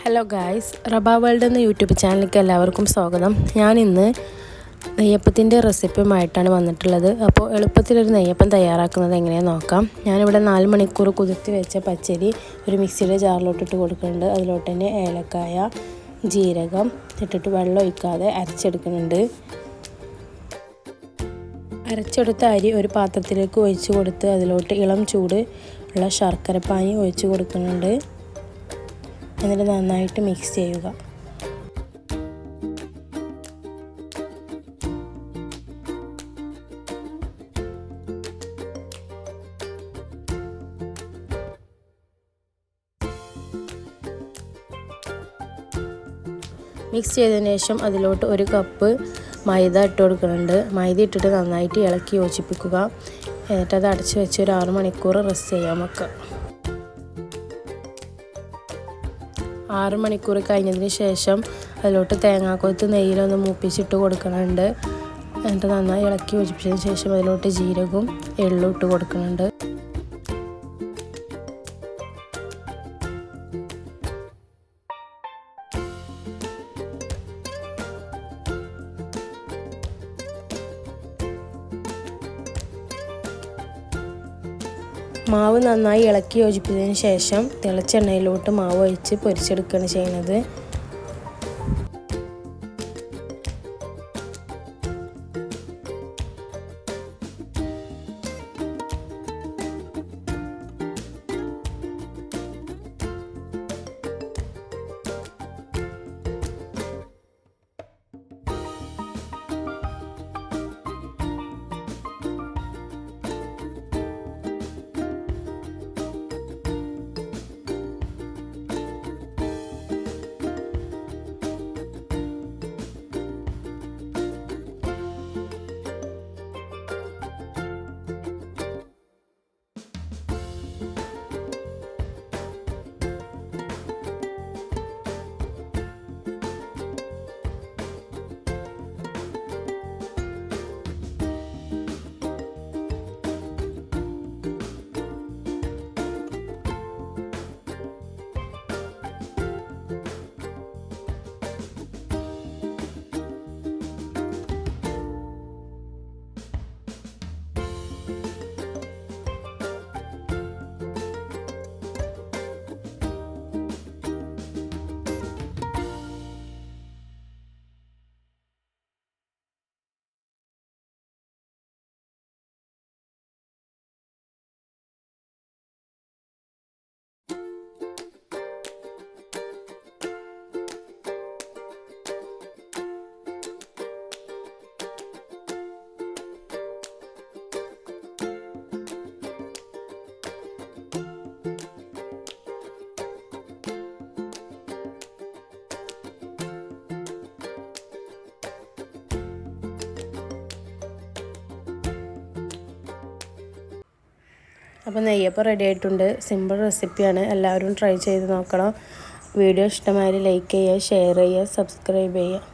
Hello guys, റബ world എന്ന YouTube ചാനലിലേക്ക് എല്ലാവർക്കും സ്വാഗതം. ഞാനിന്ന് നെയ്യപ്പത്തിൻ്റെ റെസിപ്പിയുമായിട്ടാണ് വന്നിട്ടുള്ളത്. അപ്പോൾ എളുപ്പത്തിലൊരു നെയ്യപ്പം തയ്യാറാക്കുന്നത് എങ്ങനെയാണെന്ന് നോക്കാം. ഞാനിവിടെ 4 മണിക്കൂർ കുതിർത്തി വെച്ച പച്ചരി ഒരു മിക്സിയുടെ ജാറിലോട്ടിട്ട് കൊടുക്കുന്നുണ്ട്. അതിലോട്ട് തന്നെ ഏലക്കായ, ജീരകം ഇട്ടിട്ട് വെള്ളം ഒഴിക്കാതെ അരച്ചെടുക്കുന്നുണ്ട്. അരച്ചെടുത്ത അരി ഒരു പാത്രത്തിലേക്ക് ഒഴിച്ച് കൊടുത്ത് അതിലോട്ട് ഇളം ചൂട് ഉള്ള ശർക്കരപ്പാനി ഒഴിച്ച് കൊടുക്കുന്നുണ്ട്. എന്നിട്ട് നന്നായിട്ട് മിക്സ് ചെയ്യുക. മിക്സ് ചെയ്തതിന് ശേഷം അതിലോട്ട് 1 കപ്പ് മൈദ ഇട്ട് കൊടുക്കുന്നുണ്ട്. മൈദ ഇട്ടിട്ട് നന്നായിട്ട് ഇളക്കി യോജിപ്പിക്കുക. എന്നിട്ട് അത് അടച്ച് വെച്ച് ഒരു 6 മണിക്കൂർ റെസ്റ്റ് ചെയ്യാൻ വെക്കുക. 6 മണിക്കൂർ കഴിഞ്ഞതിന് ശേഷം അതിലോട്ട് തേങ്ങാക്കൊത്ത് നെയ്യിലൊന്ന് മൂപ്പിച്ചിട്ട് കൊടുക്കുന്നുണ്ട്. എന്നിട്ട് നന്നായി ഇളക്കി യോജിപ്പിച്ചതിന് ശേഷം അതിലോട്ട് ജീരകവും എള്ളും ഇട്ട് കൊടുക്കുന്നുണ്ട്. മാവ് നന്നായി ഇളക്കി യോജിപ്പിച്ചതിന് ശേഷം തിളച്ച എണ്ണയിലോട്ട് മാവ് ഒഴിച്ച് പൊരിച്ചെടുക്കുകയാണ് ചെയ്യുന്നത്. അപ്പോൾ നെയ്യപ്പം റെഡി ആയിട്ടുണ്ട്. സിമ്പിൾ റെസിപ്പിയാണ്, എല്ലാവരും ട്രൈ ചെയ്ത് നോക്കണം. വീഡിയോ ഇഷ്ടമായാൽ ലൈക്ക് ചെയ്യുക, ഷെയർ ചെയ്യുക, സബ്സ്ക്രൈബ് ചെയ്യുക.